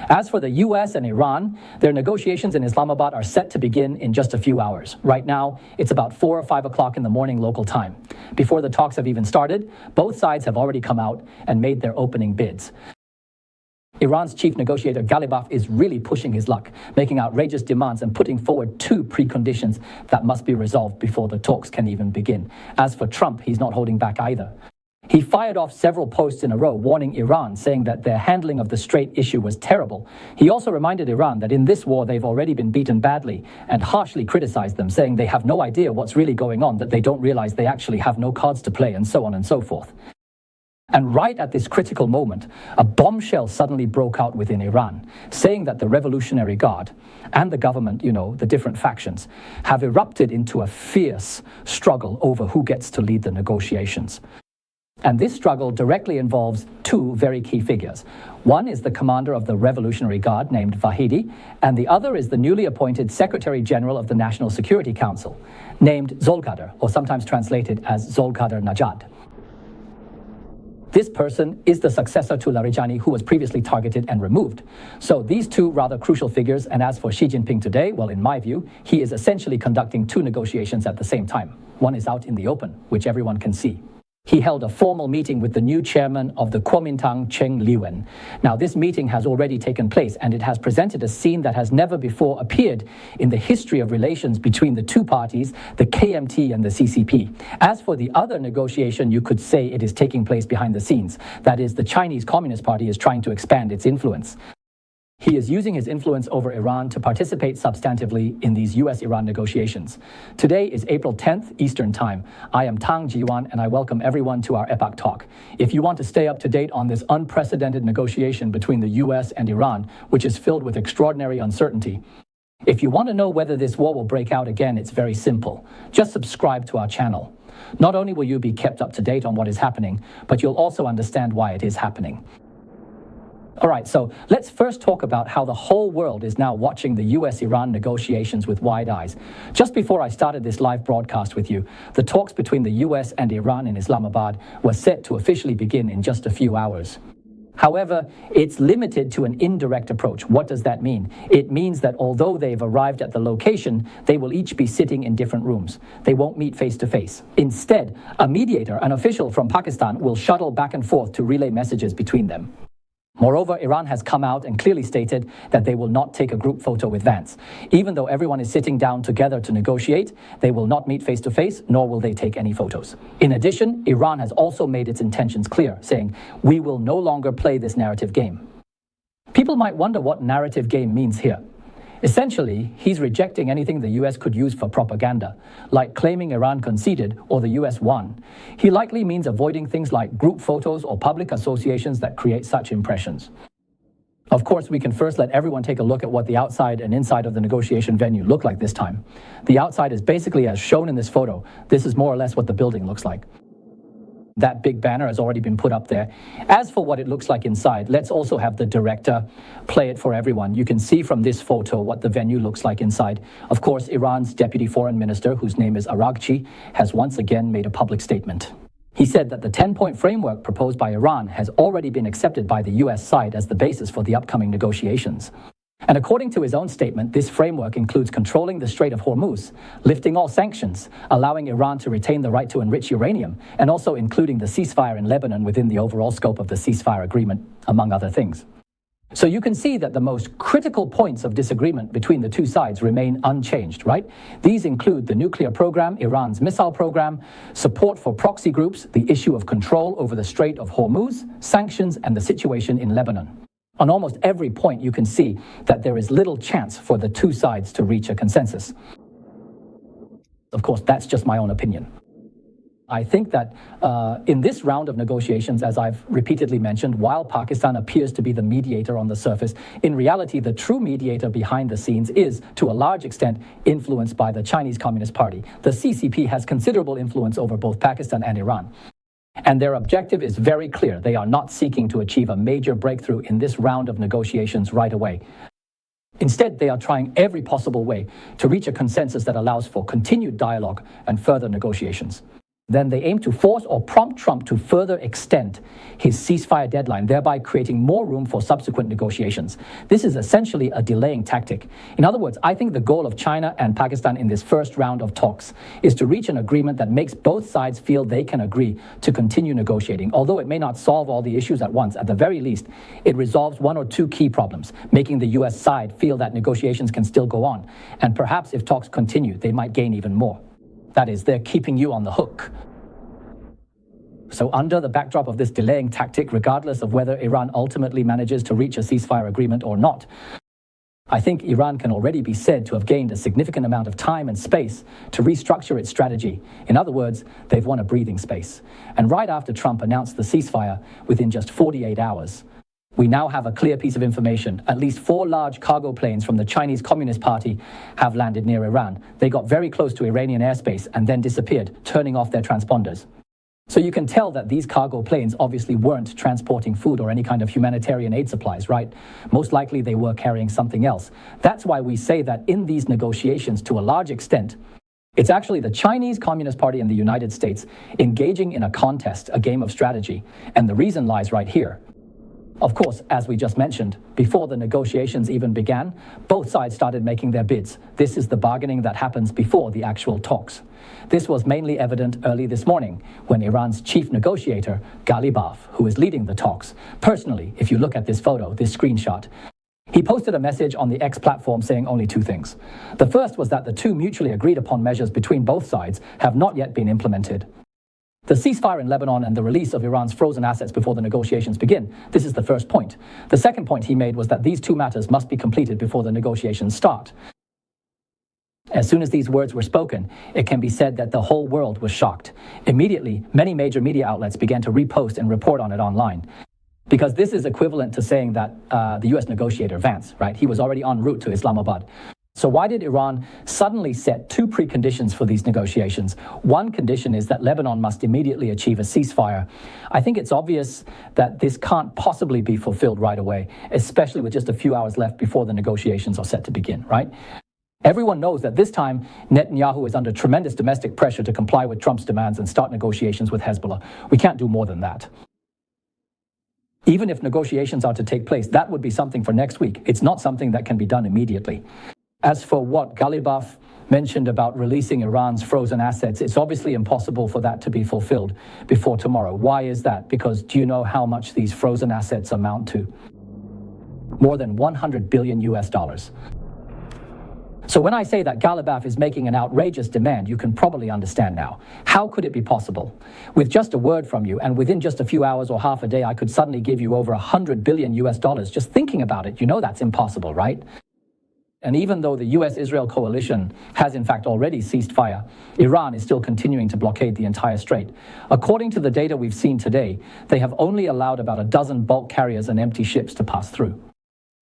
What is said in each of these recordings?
As for the US and Iran, their negotiations in Islamabad are set to begin in just a few hours. Right now, it's about 4 or 5 o'clock in the morning local time. Before the talks have even started, both sides have already come out and made their opening bids. Iran's chief negotiator Ghalibaf is really pushing his luck, making outrageous demands and putting forward 2 preconditions that must be resolved before the talks can even begin. As for Trump, he's not holding back either. He fired off several posts in a row warning Iran, saying that their handling of the Strait issue was terrible. He also reminded Iran that in this war they've already been beaten badly and harshly criticized them, saying they have no idea what's really going on, that they don't realize they actually have no cards to play, and so on and so forth. And right at this critical moment, a bombshell suddenly broke out within Iran, saying that the Revolutionary Guard and the government, the different factions, have erupted into a fierce struggle over who gets to lead the negotiations. And this struggle directly involves 2 very key figures. One is the commander of the Revolutionary Guard, named Vahidi, and the other is the newly appointed Secretary General of the National Security Council, named Zolgadar, or sometimes translated as Zolgadar Najad. This person is the successor to Larijani, who was previously targeted and removed. So these 2 rather crucial figures, and as for Xi Jinping today, well, in my view, he is essentially conducting 2 negotiations at the same time. One is out in the open, which everyone can see. He held a formal meeting with the new chairman of the Kuomintang, Cheng Liwen. Now, this meeting has already taken place, and it has presented a scene that has never before appeared in the history of relations between the 2 parties, the KMT and the CCP. As for the other negotiation, you could say it is taking place behind the scenes. That is, the Chinese Communist Party is trying to expand its influence. He is using his influence over Iran to participate substantively in these US-Iran negotiations. Today is April 10th, Eastern Time. I am Tang Jiwan, and I welcome everyone to our Epoch Talk. If you want to stay up to date on this unprecedented negotiation between the US and Iran, which is filled with extraordinary uncertainty, if you want to know whether this war will break out again, it's very simple. Just subscribe to our channel. Not only will you be kept up to date on what is happening, but you'll also understand why it is happening. All right, so let's first talk about how the whole world is now watching the US-Iran negotiations with wide eyes. Just before I started this live broadcast with you, the talks between the US and Iran in Islamabad were set to officially begin in just a few hours. However, it's limited to an indirect approach. What does that mean? It means that although they've arrived at the location, they will each be sitting in different rooms. They won't meet face to face. Instead, a mediator, an official from Pakistan, will shuttle back and forth to relay messages between them. Moreover, Iran has come out and clearly stated that they will not take a group photo with Vance. Even though everyone is sitting down together to negotiate, they will not meet face to face, nor will they take any photos. In addition, Iran has also made its intentions clear, saying, "We will no longer play this narrative game." People might wonder what narrative game means here. Essentially, he's rejecting anything the US could use for propaganda, like claiming Iran conceded or the US won. He likely means avoiding things like group photos or public associations that create such impressions. Of course, we can first let everyone take a look at what the outside and inside of the negotiation venue look like this time. The outside is basically as shown in this photo. This is more or less what the building looks like. That big banner has already been put up there. As for what it looks like inside, let's also have the director play it for everyone. You can see from this photo what the venue looks like inside. Of course, Iran's deputy foreign minister, whose name is Araghchi, has once again made a public statement. He said that the 10-point framework proposed by Iran has already been accepted by the US side as the basis for the upcoming negotiations. And according to his own statement, this framework includes controlling the Strait of Hormuz, lifting all sanctions, allowing Iran to retain the right to enrich uranium, and also including the ceasefire in Lebanon within the overall scope of the ceasefire agreement, among other things. So you can see that the most critical points of disagreement between the 2 sides remain unchanged, right? These include the nuclear program, Iran's missile program, support for proxy groups, the issue of control over the Strait of Hormuz, sanctions, and the situation in Lebanon. On almost every point, you can see that there is little chance for the 2 sides to reach a consensus. Of course, that's just my own opinion. I think that in this round of negotiations, as I've repeatedly mentioned, while Pakistan appears to be the mediator on the surface, in reality, the true mediator behind the scenes is, to a large extent, influenced by the Chinese Communist Party. The CCP has considerable influence over both Pakistan and Iran. And their objective is very clear. They are not seeking to achieve a major breakthrough in this round of negotiations right away. Instead, they are trying every possible way to reach a consensus that allows for continued dialogue and further negotiations. then they aim to force or prompt Trump to further extend his ceasefire deadline, thereby creating more room for subsequent negotiations. This is essentially a delaying tactic. In other words, I think the goal of China and Pakistan in this first round of talks is to reach an agreement that makes both sides feel they can agree to continue negotiating. Although it may not solve all the issues at once, at the very least, it resolves one or two key problems, making the US side feel that negotiations can still go on. And perhaps if talks continue, they might gain even more. That is, they're keeping you on the hook. So under the backdrop of this delaying tactic, regardless of whether Iran ultimately manages to reach a ceasefire agreement or not, I think Iran can already be said to have gained a significant amount of time and space to restructure its strategy. In other words, they've won a breathing space. And right after Trump announced the ceasefire, within just 48 hours, we now have a clear piece of information. At least 4 large cargo planes from the Chinese Communist Party have landed near Iran. They got very close to Iranian airspace and then disappeared, turning off their transponders. So you can tell that these cargo planes obviously weren't transporting food or any kind of humanitarian aid supplies, right? Most likely they were carrying something else. That's why we say that in these negotiations, to a large extent, it's actually the Chinese Communist Party and the United States engaging in a contest, a game of strategy. And the reason lies right here. Of course, as we just mentioned, before the negotiations even began, both sides started making their bids. This is the bargaining that happens before the actual talks. This was mainly evident early this morning when Iran's chief negotiator, Ghalibaf, who is leading the talks, personally, if you look at this photo, this screenshot, he posted a message on the X platform saying only 2 things. The first was that the 2 mutually agreed upon measures between both sides have not yet been implemented. The ceasefire in Lebanon and the release of Iran's frozen assets before the negotiations begin. This is the first point. The second point he made was that these 2 matters must be completed before the negotiations start. As soon as these words were spoken, it can be said that the whole world was shocked. Immediately, many major media outlets began to repost and report on it online. Because this is equivalent to saying that the US negotiator, Vance, right, he was already en route to Islamabad. So why did Iran suddenly set 2 preconditions for these negotiations? One condition is that Lebanon must immediately achieve a ceasefire. I think it's obvious that this can't possibly be fulfilled right away, especially with just a few hours left before the negotiations are set to begin, right? Everyone knows that this time Netanyahu is under tremendous domestic pressure to comply with Trump's demands and start negotiations with Hezbollah. We can't do more than that. Even if negotiations are to take place, that would be something for next week. It's not something that can be done immediately. As for what Ghalibaf mentioned about releasing Iran's frozen assets, it's obviously impossible for that to be fulfilled before tomorrow. Why is that? Because do you know how much these frozen assets amount to? More than 100 billion US dollars. So when I say that Ghalibaf is making an outrageous demand, you can probably understand now. How could it be possible? With just a word from you, and within just a few hours or half a day, I could suddenly give you over 100 billion US dollars. Just thinking about it, you know that's impossible, right? And even though the US-Israel coalition has in fact already ceased fire, Iran is still continuing to blockade the entire strait. According to the data we've seen today, they have only allowed about a dozen bulk carriers and empty ships to pass through.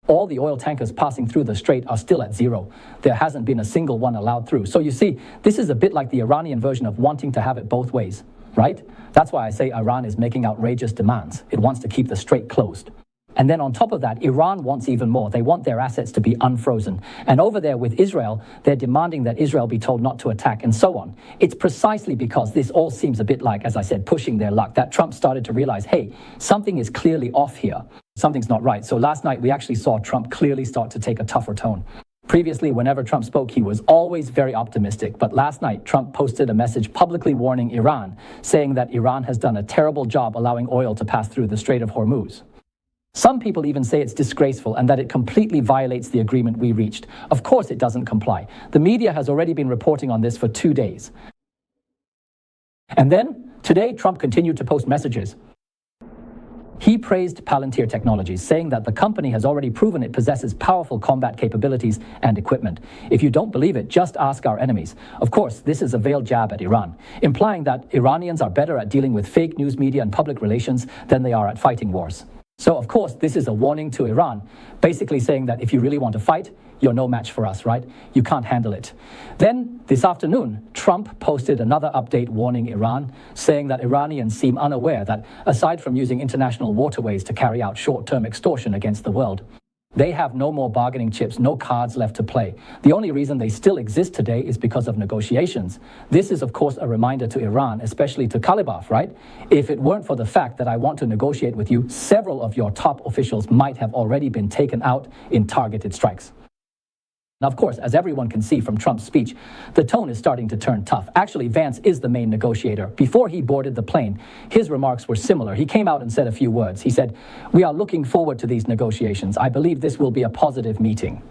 All the oil tankers passing through the strait are still at 0. There hasn't been a single one allowed through. So you see, this is a bit like the Iranian version of wanting to have it both ways, right? That's why I say Iran is making outrageous demands. It wants to keep the strait closed. And then on top of that, Iran wants even more. They want their assets to be unfrozen. And over there with Israel, they're demanding that Israel be told not to attack and so on. It's precisely because this all seems a bit like, as I said, pushing their luck, that Trump started to realize, hey, something is clearly off here. Something's not right. So last night, we actually saw Trump clearly start to take a tougher tone. Previously, whenever Trump spoke, he was always very optimistic. But last night, Trump posted a message publicly warning Iran, saying that Iran has done a terrible job allowing oil to pass through the Strait of Hormuz. Some people even say it's disgraceful and that it completely violates the agreement we reached. Of course it doesn't comply. The media has already been reporting on this for 2 days. And then, today, Trump continued to post messages. He praised Palantir Technologies, saying that the company has already proven it possesses powerful combat capabilities and equipment. If you don't believe it, just ask our enemies. Of course, this is a veiled jab at Iran, implying that Iranians are better at dealing with fake news media and public relations than they are at fighting wars. So, of course, this is a warning to Iran, basically saying that if you really want to fight, you're no match for us, right? You can't handle it. Then, this afternoon, Trump posted another update warning Iran, saying that Iranians seem unaware that, aside from using international waterways to carry out short-term extortion against the world, They have no more bargaining chips, no cards left to play. The only reason they still exist today is because of negotiations. This is, of course, a reminder to Iran, especially to Kalibaf, right? If it weren't for the fact that I want to negotiate with you, several of your top officials might have already been taken out in targeted strikes. Now, of course, as everyone can see from Trump's speech, the tone is starting to turn tough. Actually, Vance is the main negotiator. Before he boarded the plane, his remarks were similar. He came out and said a few words. He said, "We are looking forward to these negotiations. I believe this will be a positive meeting."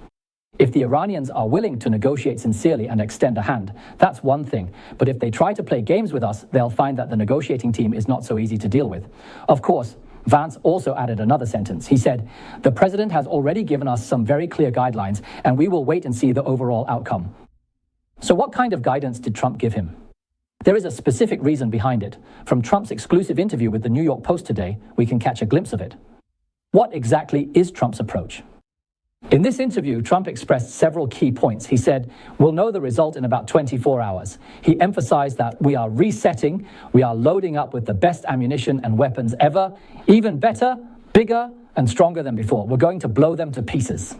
If the Iranians are willing to negotiate sincerely and extend a hand, that's one thing. But if they try to play games with us, they'll find that the negotiating team is not so easy to deal with. Of course, Vance also added another sentence. He said, "The president has already given us some very clear guidelines, and we will wait and see the overall outcome." So what kind of guidance did Trump give him? There is a specific reason behind it. From Trump's exclusive interview with the New York Post today, we can catch a glimpse of it. What exactly is Trump's approach? In this interview, Trump expressed several key points. He said, "We'll know the result in about 24 hours. He emphasized that we are resetting, we are loading up with the best ammunition and weapons ever, even better, bigger, and stronger than before. We're going to blow them to pieces."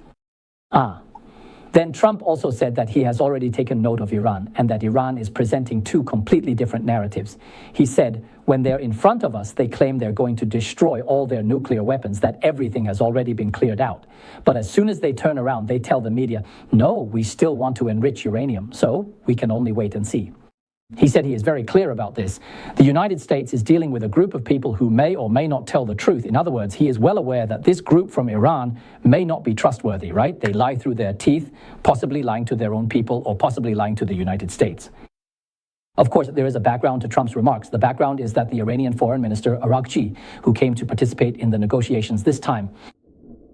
Then Trump also said that he has already taken note of Iran and that Iran is presenting two completely different narratives. He said, when they're in front of us, they claim they're going to destroy all their nuclear weapons, that everything has already been cleared out. But as soon as they turn around, they tell the media, "No, we still want to enrich uranium, so we can only wait and see." He said he is very clear about this. The United States is dealing with a group of people who may or may not tell the truth. In other words, he is well aware that this group from Iran may not be trustworthy, right? They lie through their teeth, possibly lying to their own people or possibly lying to the United States. Of course, there is a background to Trump's remarks. The background is that the Iranian Foreign Minister, Araghchi, who came to participate in the negotiations this time,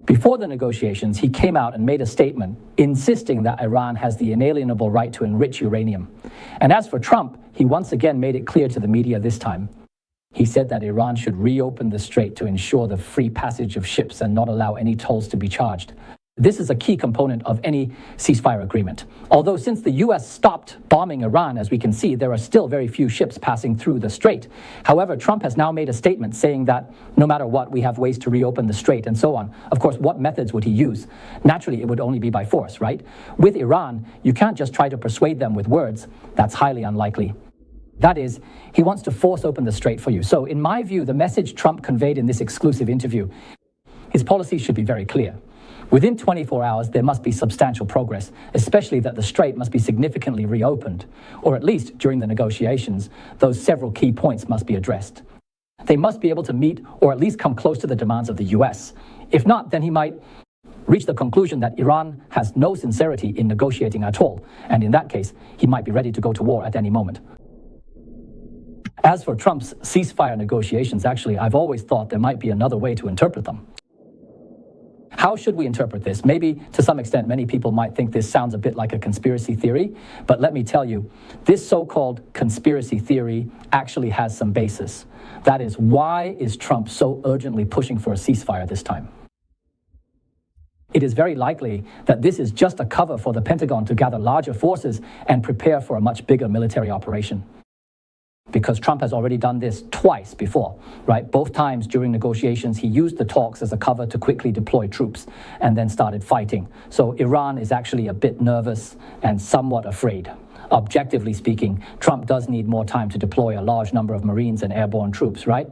before the negotiations, he came out and made a statement insisting that Iran has the inalienable right to enrich uranium. And as for Trump, he once again made it clear to the media this time. He said that Iran should reopen the strait to ensure the free passage of ships and not allow any tolls to be charged. This is a key component of any ceasefire agreement. Although since the U.S. stopped bombing Iran, as we can see, there are still very few ships passing through the strait. However, Trump has now made a statement saying that no matter what, we have ways to reopen the strait and so on. Of course, what methods would he use? Naturally, it would only be by force, right? With Iran, you can't just try to persuade them with words. That's highly unlikely. That is, he wants to force open the strait for you. So in my view, the message Trump conveyed in this exclusive interview, his policy should be very clear. Within 24 hours, there must be substantial progress, especially that the strait must be significantly reopened, or at least during the negotiations, those several key points must be addressed. They must be able to meet or at least come close to the demands of the US. If not, then he might reach the conclusion that Iran has no sincerity in negotiating at all, and in that case, he might be ready to go to war at any moment. As for Trump's ceasefire negotiations, actually, I've always thought there might be another way to interpret them. How should we interpret this? Maybe, to some extent, many people might think this sounds a bit like a conspiracy theory, but let me tell you, this so-called conspiracy theory actually has some basis. That is, why is Trump so urgently pushing for a ceasefire this time? It is very likely that this is just a cover for the Pentagon to gather larger forces and prepare for a much bigger military operation. Because Trump has already done this twice before, right? Both times during negotiations, he used the talks as a cover to quickly deploy troops and then started fighting. So Iran is actually a bit nervous and somewhat afraid. Objectively speaking, Trump does need more time to deploy a large number of Marines and airborne troops, right?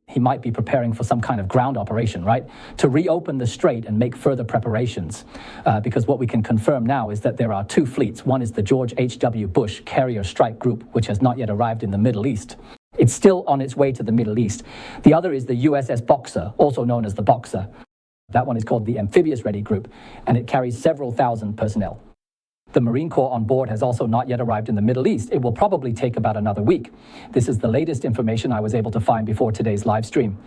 He might be preparing for some kind of ground operation, right? To reopen the strait and make further preparations. Because what we can confirm now is that there are two fleets. One is the George H.W. Bush Carrier Strike Group, which has not yet arrived in the Middle East. It's still on its way to the Middle East. The other is the USS Boxer, also known as the Boxer. That one is called the Amphibious Ready Group, and it carries several thousand personnel. The Marine Corps on board has also not yet arrived in the Middle East. It will probably take about another week. This is the latest information I was able to find before today's live stream.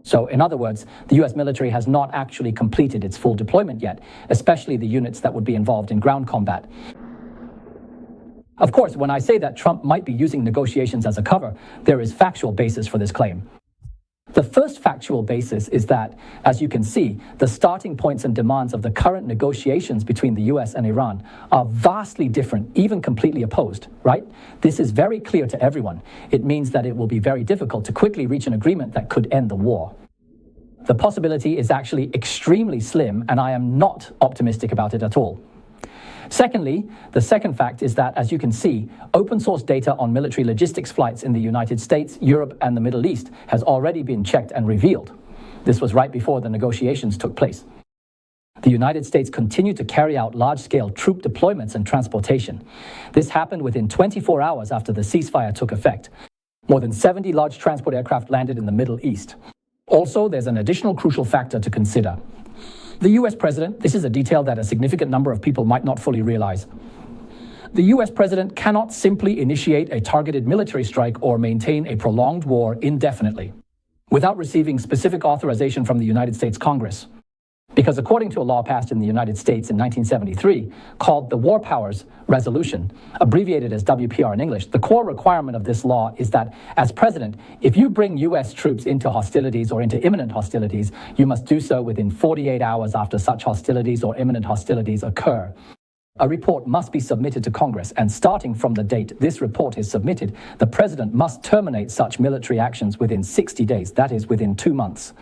So, in other words, the US military has not actually completed its full deployment yet, especially the units that would be involved in ground combat. Of course, when I say that Trump might be using negotiations as a cover, there is factual basis for this claim. The first factual basis is that, as you can see, the starting points and demands of the current negotiations between the US and Iran are vastly different, even completely opposed, right? This is very clear to everyone. It means that it will be very difficult to quickly reach an agreement that could end the war. The possibility is actually extremely slim, and I am not optimistic about it at all. Secondly, the second fact is that, as you can see, open source data on military logistics flights in the United States, Europe, and the Middle East has already been checked and revealed. This was right before the negotiations took place. The United States continued to carry out large-scale troop deployments and transportation. This happened within 24 hours after the ceasefire took effect. More than 70 large transport aircraft landed in the Middle East. Also, there's an additional crucial factor to consider. The US president, this is a detail that a significant number of people might not fully realize. The US president cannot simply initiate a targeted military strike or maintain a prolonged war indefinitely without receiving specific authorization from the United States Congress. Because according to a law passed in the United States in 1973 called the War Powers Resolution, abbreviated as WPR in English, the core requirement of this law is that as president, if you bring US troops into hostilities or into imminent hostilities, you must do so within 48 hours after such hostilities or imminent hostilities occur. A report must be submitted to Congress, and starting from the date this report is submitted, the president must terminate such military actions within 60 days, that is, within 2 months.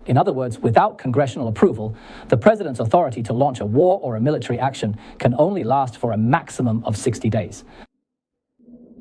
In other words, without congressional approval, the president's authority to launch a war or a military action can only last for a maximum of 60 days.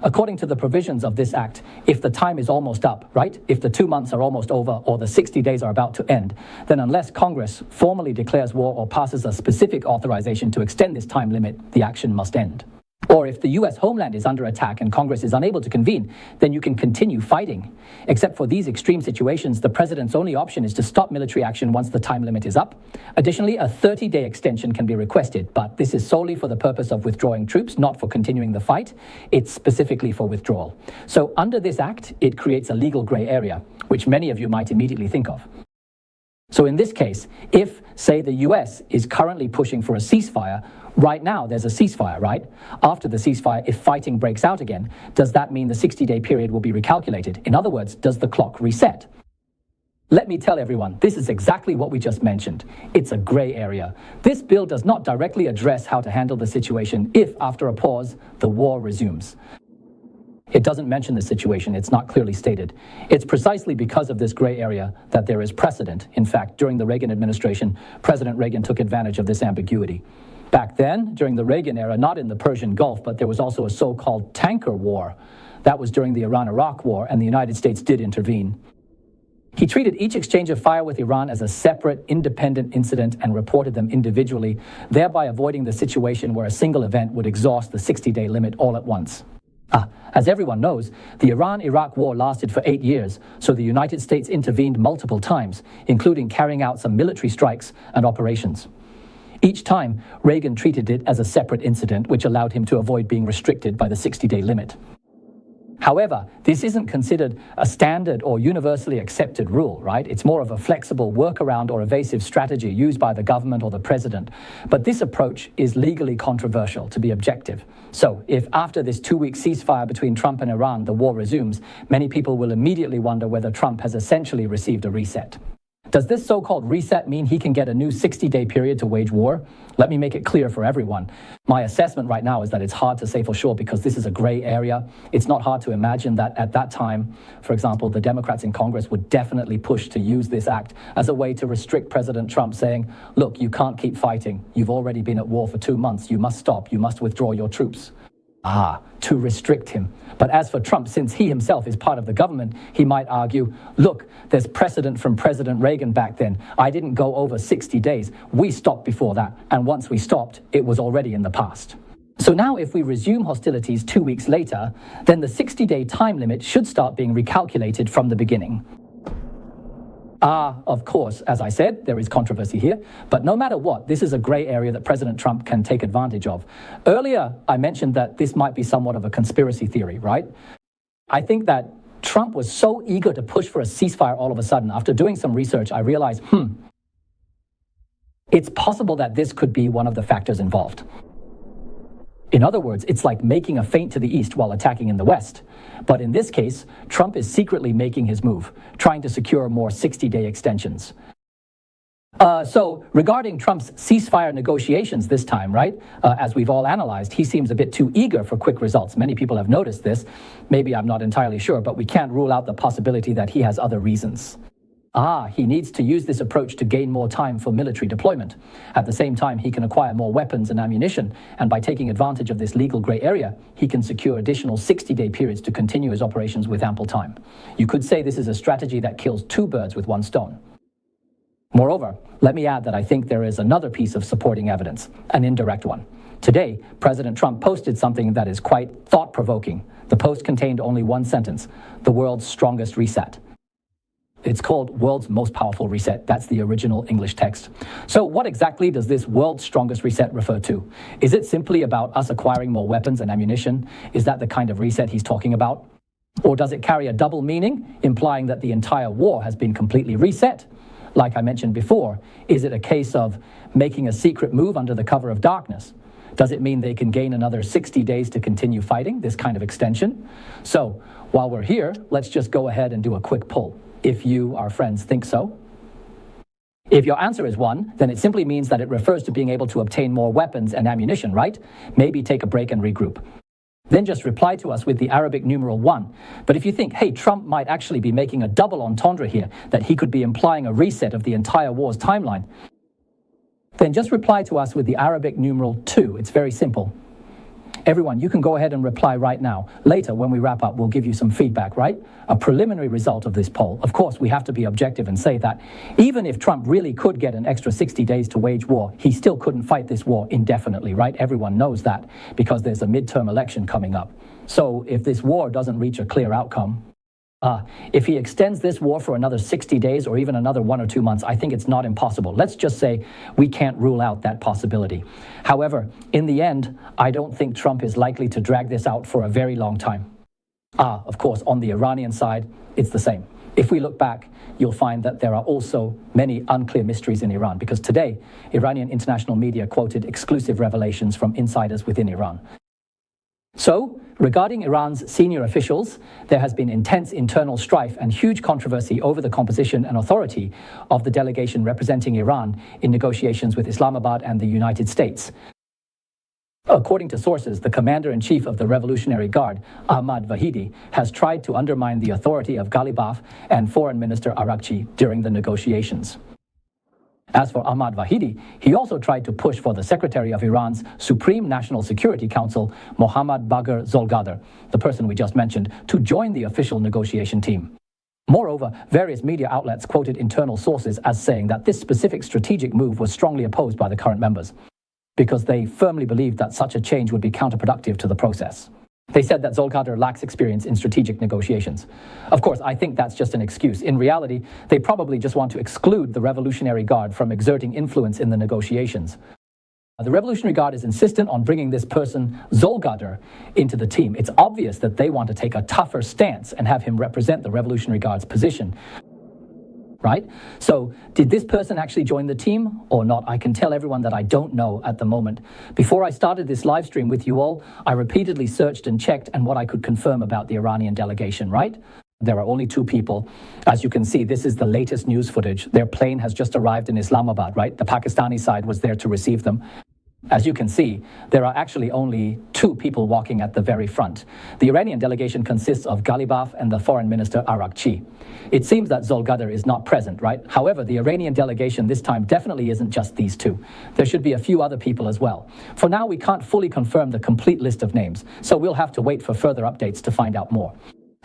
According to the provisions of this act, if the time is almost up, right? If the 2 months are almost over or the 60 days are about to end, then unless Congress formally declares war or passes a specific authorization to extend this time limit, the action must end. Or if the US homeland is under attack and Congress is unable to convene, then you can continue fighting. Except for these extreme situations, the president's only option is to stop military action once the time limit is up. Additionally, a 30-day extension can be requested, but this is solely for the purpose of withdrawing troops, not for continuing the fight. It's specifically for withdrawal. So under this act, it creates a legal gray area, which many of you might immediately think of. So in this case, if, say, the US is currently pushing for a ceasefire, right now there's a ceasefire, right? After the ceasefire, if fighting breaks out again, does that mean the 60-day period will be recalculated? In other words, does the clock reset? Let me tell everyone, this is exactly what we just mentioned. It's a gray area. This bill does not directly address how to handle the situation if, after a pause, the war resumes. It doesn't mention the situation, it's not clearly stated. It's precisely because of this gray area that there is precedent. In fact, during the Reagan administration, President Reagan took advantage of this ambiguity. Back then, during the Reagan era, not in the Persian Gulf, but there was also a so-called tanker war. That was during the Iran-Iraq war, and the United States did intervene. He treated each exchange of fire with Iran as a separate, independent incident and reported them individually, thereby avoiding the situation where a single event would exhaust the 60-day limit all at once. As everyone knows, the Iran-Iraq war lasted for 8 years, so the United States intervened multiple times, including carrying out some military strikes and operations. Each time, Reagan treated it as a separate incident, which allowed him to avoid being restricted by the 60-day limit. However, this isn't considered a standard or universally accepted rule, right? It's more of a flexible workaround or evasive strategy used by the government or the president. But this approach is legally controversial, to be objective. So, if after this 2-week ceasefire between Trump and Iran, the war resumes, many people will immediately wonder whether Trump has essentially received a reset. Does this so-called reset mean he can get a new 60-day period to wage war? Let me make it clear for everyone. My assessment right now is that it's hard to say for sure because this is a gray area. It's not hard to imagine that at that time, for example, the Democrats in Congress would definitely push to use this act as a way to restrict President Trump, saying, look, you can't keep fighting. You've already been at war for 2 months. You must stop. You must withdraw your troops. To restrict him. But as for Trump, since he himself is part of the government, he might argue, look, there's precedent from President Reagan back then. I didn't go over 60 days. We stopped before that. And once we stopped, it was already in the past. So now if we resume hostilities 2 weeks later, then the 60-day time limit should start being recalculated from the beginning. Of course, as I said, there is controversy here, but no matter what, this is a gray area that President Trump can take advantage of. Earlier, I mentioned that this might be somewhat of a conspiracy theory, right? I think that Trump was so eager to push for a ceasefire all of a sudden. After doing some research, I realized, it's possible that this could be one of the factors involved. In other words, it's like making a feint to the east while attacking in the west. But in this case, Trump is secretly making his move, trying to secure more 60-day extensions. So regarding Trump's ceasefire negotiations this time, right, as we've all analyzed, he seems a bit too eager for quick results. Many people have noticed this. Maybe I'm not entirely sure, but we can't rule out the possibility that he has other reasons. He needs to use this approach to gain more time for military deployment. At the same time, he can acquire more weapons and ammunition, and by taking advantage of this legal grey area, he can secure additional 60-day periods to continue his operations with ample time. You could say this is a strategy that kills two birds with one stone. Moreover, let me add that I think there is another piece of supporting evidence, an indirect one. Today, President Trump posted something that is quite thought-provoking. The post contained only one sentence: the world's strongest reset. It's called World's Most Powerful Reset. That's the original English text. So what exactly does this world's strongest reset refer to? Is it simply about us acquiring more weapons and ammunition? Is that the kind of reset he's talking about? Or does it carry a double meaning, implying that the entire war has been completely reset? Like I mentioned before, is it a case of making a secret move under the cover of darkness? Does it mean they can gain another 60 days to continue fighting, this kind of extension? So while we're here, let's just go ahead and do a quick poll. If you, our friends, think so. If your answer is 1, then it simply means that it refers to being able to obtain more weapons and ammunition, right? Maybe take a break and regroup. Then just reply to us with the Arabic numeral 1. But if you think, hey, Trump might actually be making a double entendre here, that he could be implying a reset of the entire war's timeline, then just reply to us with the Arabic numeral 2. It's very simple. Everyone, you can go ahead and reply right now. Later, when we wrap up, we'll give you some feedback, right? A preliminary result of this poll. Of course, we have to be objective and say that even if Trump really could get an extra 60 days to wage war, he still couldn't fight this war indefinitely, right? Everyone knows that because there's a midterm election coming up. So if this war doesn't reach a clear outcome, if he extends this war for another 60 days or even another 1 or 2 months, I think it's not impossible. Let's just say we can't rule out that possibility. However, in the end, I don't think Trump is likely to drag this out for a very long time. Of course, on the Iranian side, it's the same. If we look back, you'll find that there are also many unclear mysteries in Iran, because today, Iranian international media quoted exclusive revelations from insiders within Iran. So, regarding Iran's senior officials, there has been intense internal strife and huge controversy over the composition and authority of the delegation representing Iran in negotiations with Islamabad and the United States. According to sources, the commander-in-chief of the Revolutionary Guard, Ahmad Vahidi, has tried to undermine the authority of Ghalibaf and Foreign Minister Arakchi during the negotiations. As for Ahmad Vahidi, he also tried to push for the Secretary of Iran's Supreme National Security Council, Mohammad Bagher Zolgadar, the person we just mentioned, to join the official negotiation team. Moreover, various media outlets quoted internal sources as saying that this specific strategic move was strongly opposed by the current members, because they firmly believed that such a change would be counterproductive to the process. They said that Zolgadar lacks experience in strategic negotiations. Of course, I think that's just an excuse. In reality, they probably just want to exclude the Revolutionary Guard from exerting influence in the negotiations. The Revolutionary Guard is insistent on bringing this person, Zolgadar, into the team. It's obvious that they want to take a tougher stance and have him represent the Revolutionary Guard's position. Right? So, did this person actually join the team or not? I can tell everyone that I don't know at the moment. Before I started this live stream with you all, I repeatedly searched and checked and what I could confirm about the Iranian delegation, right? There are only 2 people. As you can see, this is the latest news footage. Their plane has just arrived in Islamabad, right? The Pakistani side was there to receive them. As you can see, there are actually only 2 people walking at the very front. The Iranian delegation consists of Ghalibaf and the Foreign Minister Arakchi. It seems that Zolgadar is not present, right? However, the Iranian delegation this time definitely isn't just these 2. There should be a few other people as well. For now, we can't fully confirm the complete list of names, so we'll have to wait for further updates to find out more.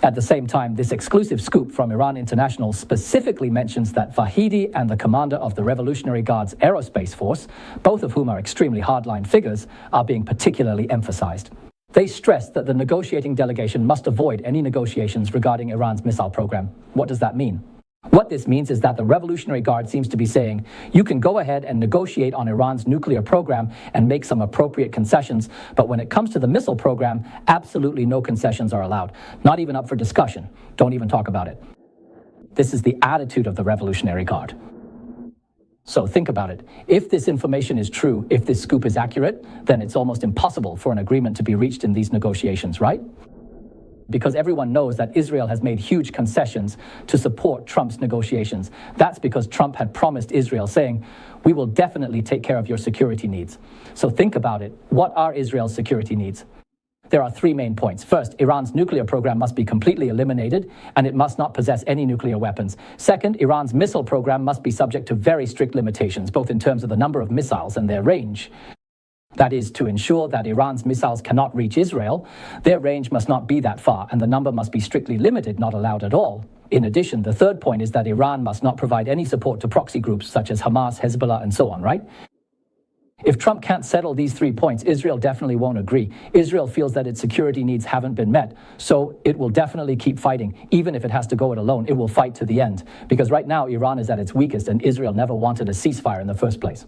At the same time, this exclusive scoop from Iran International specifically mentions that Vahidi and the commander of the Revolutionary Guard's Aerospace Force, both of whom are extremely hardline figures, are being particularly emphasized. They stress that the negotiating delegation must avoid any negotiations regarding Iran's missile program. What does that mean? What this means is that the Revolutionary Guard seems to be saying, you can go ahead and negotiate on Iran's nuclear program and make some appropriate concessions, but when it comes to the missile program, absolutely no concessions are allowed. Not even up for discussion. Don't even talk about it. This is the attitude of the Revolutionary Guard. So think about it. If this information is true, if this scoop is accurate, then it's almost impossible for an agreement to be reached in these negotiations, right? Because everyone knows that Israel has made huge concessions to support Trump's negotiations. That's because Trump had promised Israel, saying, we will definitely take care of your security needs. So think about it. What are Israel's security needs? There are three main points. First, Iran's nuclear program must be completely eliminated, and it must not possess any nuclear weapons. Second, Iran's missile program must be subject to very strict limitations, both in terms of the number of missiles and their range. That is, to ensure that Iran's missiles cannot reach Israel, their range must not be that far, and the number must be strictly limited, not allowed at all. In addition, the third point is that Iran must not provide any support to proxy groups such as Hamas, Hezbollah, and so on, right? If Trump can't settle these 3 points, Israel definitely won't agree. Israel feels that its security needs haven't been met, so it will definitely keep fighting. Even if it has to go it alone, it will fight to the end. Because right now, Iran is at its weakest, and Israel never wanted a ceasefire in the first place.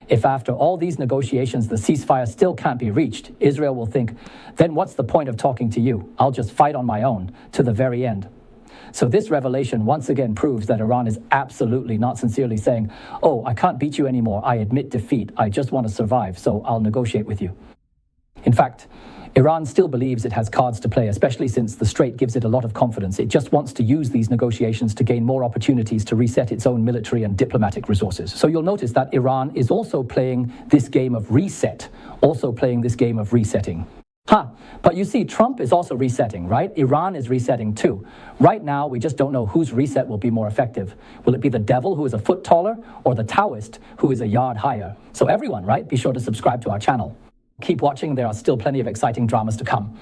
If after all these negotiations, the ceasefire still can't be reached, Israel will think, then what's the point of talking to you? I'll just fight on my own to the very end. So this revelation once again proves that Iran is absolutely not sincerely saying, oh, I can't beat you anymore. I admit defeat. I just want to survive, so I'll negotiate with you. In fact, Iran still believes it has cards to play, especially since the Strait gives it a lot of confidence. It just wants to use these negotiations to gain more opportunities to reset its own military and diplomatic resources. So you'll notice that Iran is also playing this game of reset, also playing this game of resetting. But you see, Trump is also resetting, right? Iran is resetting too. Right now, we just don't know whose reset will be more effective. Will it be the devil who is a foot taller or the Taoist who is a yard higher? So everyone, right? Be sure to subscribe to our channel. Keep watching. There are still plenty of exciting dramas to come.